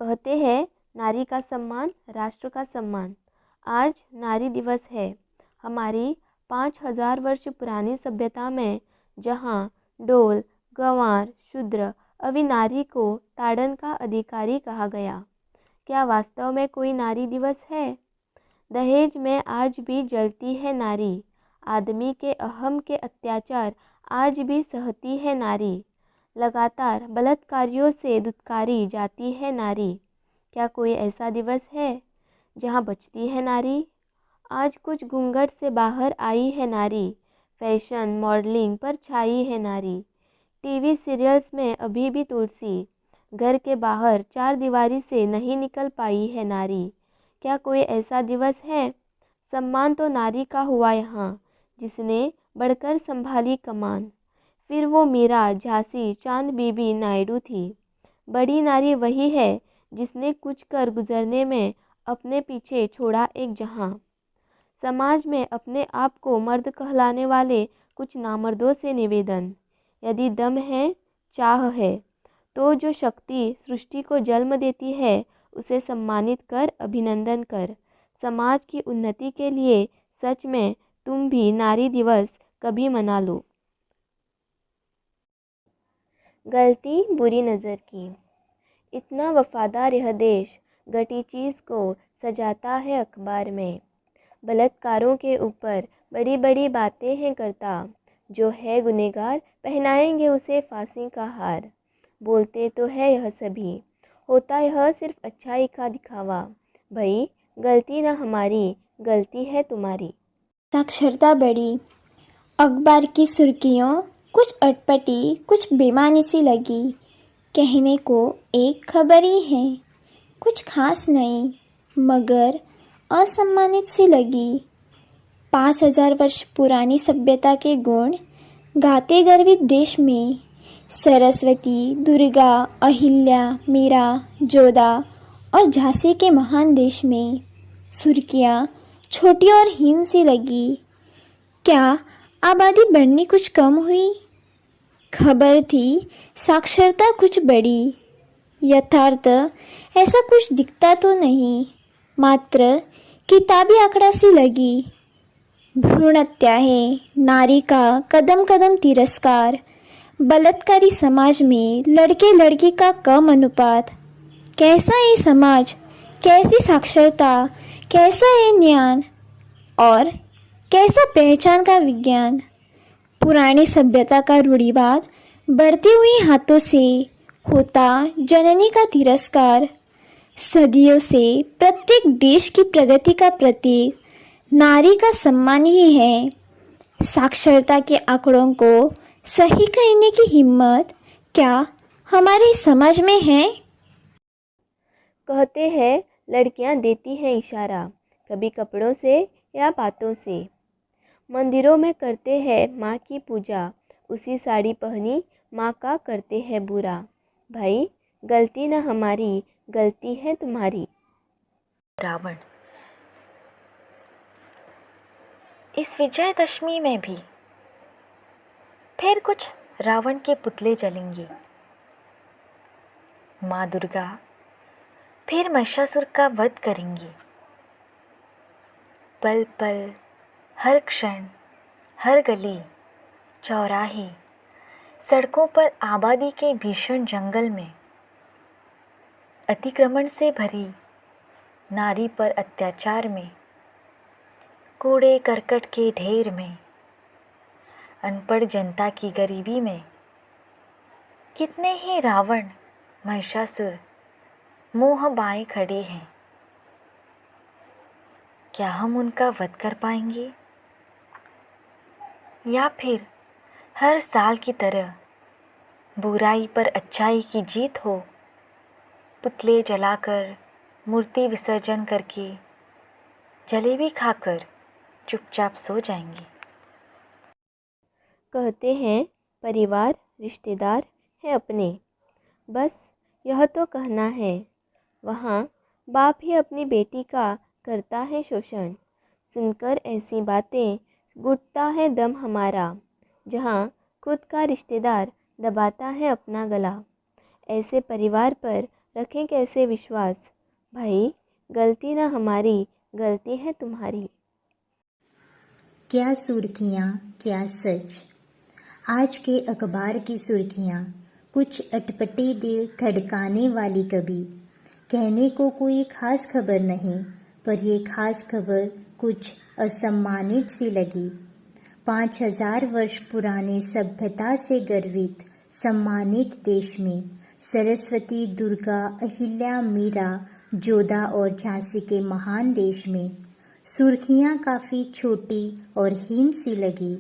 कहते हैं नारी का सम्मान राष्ट्र का सम्मान। आज नारी दिवस है। हमारी 5000 वर्ष पुरानी सभ्यता में जहाँ डोल गंवार शूद्र अभी नारी को ताड़न का अधिकारी कहा गया, क्या वास्तव में कोई नारी दिवस है? दहेज में आज भी जलती है नारी। आदमी के अहम के अत्याचार आज भी सहती है नारी। लगातार बलात्कारियों से दुत्कारी जाती है नारी। क्या कोई ऐसा दिवस है जहाँ बचती है नारी? आज कुछ घूंघट से बाहर आई है नारी। फैशन मॉडलिंग पर छाई है नारी। टीवी सीरियल्स में अभी भी तुलसी। घर के बाहर चार दीवारी से नहीं निकल पाई है नारी। क्या कोई ऐसा दिवस है? सम्मान तो नारी का हुआ यहाँ, जिसने बढ़कर संभाली कमान। फिर वो मीरा, झांसी, चांद बीबी, नायडू थी। बड़ी नारी वही है जिसने कुछ कर गुजरने में अपने पीछे छोड़ा एक जहां। समाज में अपने आप को मर्द कहलाने वाले कुछ नामर्दों से निवेदन, यदि दम है, चाह है, तो जो शक्ति सृष्टि को जन्म देती है उसे सम्मानित कर, अभिनंदन कर। समाज की उन्नति के लिए सच में तुम भी नारी दिवस कभी मना लो। गलती बुरी नज़र की। इतना वफादार यह देश घटी चीज़ को सजाता है अखबार में। बलात्कारों के ऊपर बड़ी बड़ी बातें हैं करता। जो है गुनहगार पहनाएंगे उसे फांसी का हार। बोलते तो है यह सभी, होता यह सिर्फ अच्छाई का दिखावा। भाई गलती ना हमारी, गलती है तुम्हारी। साक्षरता बढ़ी। अखबार की सुर्खियों कुछ अटपटी, कुछ बेमानी सी लगी। कहने को एक खबर ही है, कुछ खास नहीं, मगर असम्मानित सी लगी। 5000 वर्ष पुरानी सभ्यता के गुण गाते गर्वित देश में सरस्वती, दुर्गा, अहिल्या, मीरा, जोधा और झांसी के महान देश में सुर्खियाँ छोटी और हीन सी लगी। क्या आबादी बढ़नी कुछ कम हुई? खबर थी साक्षरता कुछ बढ़ी। यथार्थ ऐसा कुछ दिखता तो नहीं, मात्र किताबी आंकड़ा सी लगी। भ्रूण हत्या है, नारी का कदम कदम तिरस्कार, बलात्कारी समाज में लड़के लड़की का कम अनुपात। कैसा है समाज, कैसी साक्षरता, कैसा है ज्ञान और कैसा पहचान का विज्ञान। पुरानी सभ्यता का रूढ़िवाद बढ़ती हुई हाथों से होता जननी का तिरस्कार। सदियों से प्रत्येक देश की प्रगति का प्रतीक नारी का सम्मान ही है। साक्षरता के आंकड़ों को सही करने की हिम्मत क्या हमारे समाज में है? कहते हैं लड़कियां देती हैं इशारा, कभी कपड़ों से या बातों से। मंदिरों में करते हैं माँ की पूजा, उसी साड़ी पहनी माँ का करते हैं बुरा। भाई गलती न हमारी, गलती है तुम्हारी। रावण। इस विजयदशमी में भी फिर कुछ रावण के पुतले जलेंगे। माँ दुर्गा फिर महिषासुर का वध करेंगी। पल पल, हर क्षण, हर गली चौराहे, सड़कों पर आबादी के भीषण जंगल में अतिक्रमण से भरी नारी पर अत्याचार में, कूड़े करकट के ढेर में, अनपढ़ जनता की गरीबी में, कितने ही रावण महिषासुर मुँह बाएं खड़े हैं। क्या हम उनका वध कर पाएंगे? या फिर हर साल की तरह बुराई पर अच्छाई की जीत हो, पुतले जलाकर, मूर्ति विसर्जन करके, जलेबी खाकर चुपचाप सो जाएंगे। कहते हैं परिवार रिश्तेदार है अपने, बस यह तो कहना है। वहाँ बाप ही अपनी बेटी का करता है शोषण। सुनकर ऐसी बातें घुटता है दम हमारा, जहाँ खुद का रिश्तेदार दबाता है अपना गला। ऐसे परिवार पर रखें कैसे विश्वास। भाई गलती ना हमारी, गलती है तुम्हारी। क्या सुर्खियाँ, क्या सच। आज के अखबार की सुर्खियाँ कुछ अटपटी दिल धड़काने वाली कभी। कहने को कोई खास खबर नहीं, पर ये खास खबर कुछ असम्मानित सी लगी। 5000 वर्ष पुराने सभ्यता से गर्वित सम्मानित देश में सरस्वती, दुर्गा, अहिल्या, मीरा, जोधा और झांसी के महान देश में सुर्खियाँ काफ़ी छोटी और हीन सी लगी।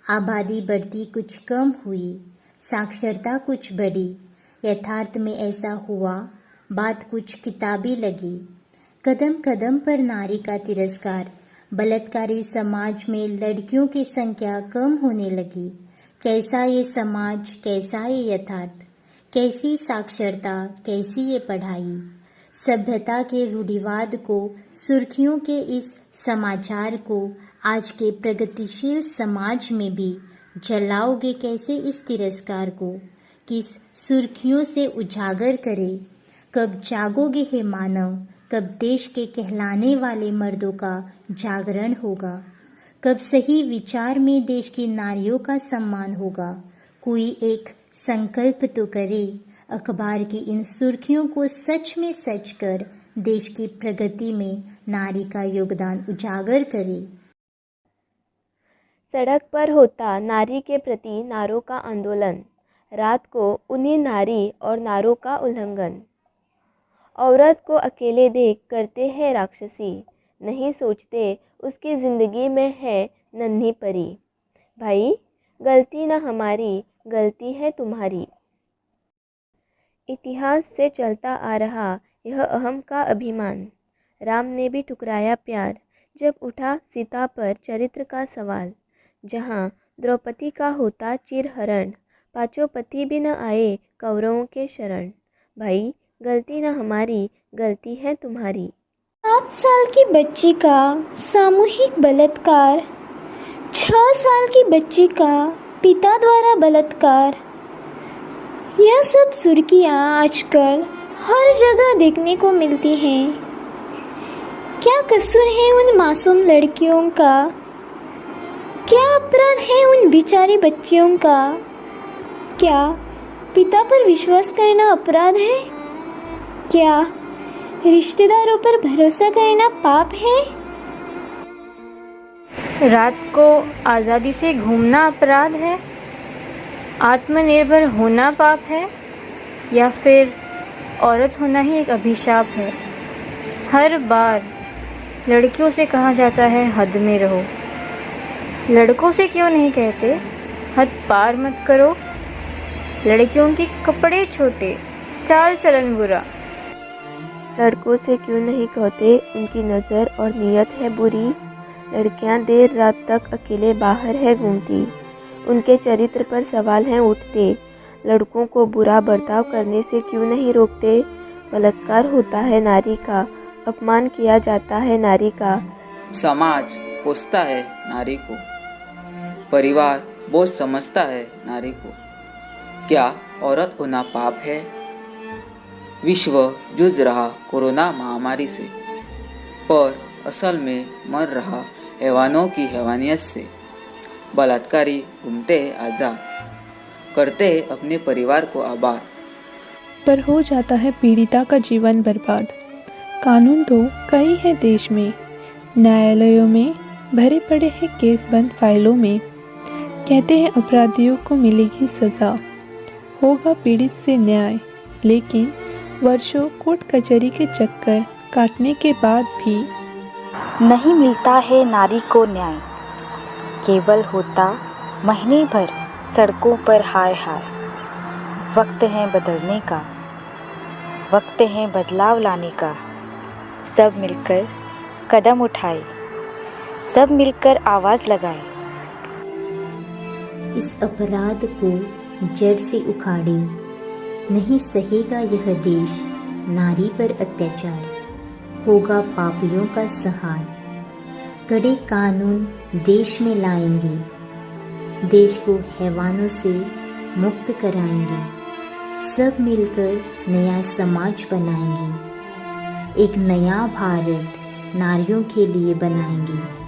आबादी बढ़ती कुछ कम हुई, साक्षरता कुछ बढ़ी। यथार्थ में ऐसा हुआ, बात कुछ किताबी लगी। कदम कदम पर नारी का तिरस्कार, बलात्कारी समाज में लड़कियों की संख्या कम होने लगी। कैसा ये समाज, कैसा ये यथार्थ, कैसी साक्षरता, कैसी ये पढ़ाई। सभ्यता के रूढ़िवाद को, सुर्खियों के इस समाचार को आज के प्रगतिशील समाज में भी जलाओगे कैसे इस तिरस्कार को। किस सुर्खियों से उजागर करे। कब जागोगे हे मानव, कब देश के कहलाने वाले मर्दों का जागरण होगा। कब सही विचार में देश की नारियों का सम्मान होगा। कोई एक संकल्प तो करे, अखबार की इन सुर्खियों को सच में सच कर देश की प्रगति में नारी का योगदान उजागर करे। सड़क पर होता नारी के प्रति नारों का आंदोलन, रात को उन्हीं नारी और नारों का उल्लंघन। औरत को अकेले देख करते हैं राक्षसी, नहीं सोचते उसकी ज़िंदगी में है नन्ही परी। भाई गलती ना हमारी, गलती है तुम्हारी। इतिहास से चलता आ रहा यह अहम का अभिमान। राम ने भी ठुकराया प्यार, जब उठा सीता पर चरित्र का सवाल। जहाँ द्रौपदी का होता चिरहरण, पांचों पति भी न आए कौरवों के शरण। भाई गलती न हमारी, गलती है तुम्हारी। 7 साल की बच्ची का सामूहिक बलात्कार, 6 साल की बच्ची का पिता द्वारा बलात्कार। यह सब सुर्खियाँ आजकल हर जगह देखने को मिलती हैं। क्या कसूर है उन मासूम लड़कियों का, क्या अपराध है उन बेचारी बच्चियों का। क्या पिता पर विश्वास करना अपराध है, क्या रिश्तेदारों पर भरोसा करना पाप है। रात को आज़ादी से घूमना अपराध है, आत्मनिर्भर होना पाप है, या फिर औरत होना ही एक अभिशाप है। हर बार लड़कियों से कहा जाता है हद में रहो, लड़कों से क्यों नहीं कहते हद पार मत करो। लड़कियों के कपड़े छोटे, चाल चलन बुरा। लड़कों से क्यों नहीं कहते उनकी नज़र और नीयत है बुरी। लड़कियां देर रात तक अकेले बाहर है घूमती, उनके चरित्र पर सवाल हैं उठते। लड़कों को बुरा बर्ताव करने से क्यों नहीं रोकते। बलात्कार होता है नारी का, अपमान किया जाता है नारी का। समाज कोसता है नारी को, परिवार बोझ समझता है नारी को। क्या औरत होना पाप है। विश्व जूझ रहा कोरोना महामारी से, पर असल में मर रहा हैवानों की हैवानियत से। बलात्कारी घूमते हैं आज़ाद, करते हैं अपने परिवार को आबाद, पर हो जाता है पीड़िता का जीवन बर्बाद। कानून तो कई है देश में, न्यायालयों में भरे पड़े हैं केस बंद फाइलों में। कहते हैं अपराधियों को मिलेगी सजा, होगा पीड़ित से न्याय। लेकिन वर्षों कोर्ट कचहरी के चक्कर काटने के बाद भी नहीं मिलता है नारी को न्याय। केवल होता महीने भर सड़कों पर हाय हाय। वक्त है बदलने का, वक्त है बदलाव लाने का। सब मिलकर कदम उठाए, सब मिलकर आवाज़ लगाए। इस अपराध को जड़ से उखाड़े, नहीं सहेगा यह देश नारी पर अत्याचार। होगा पापियों का सहार, कड़े कानून देश में लाएंगे, देश को हैवानों से मुक्त कराएंगे। सब मिलकर नया समाज बनाएंगी, एक नया भारत नारियों के लिए बनाएंगी।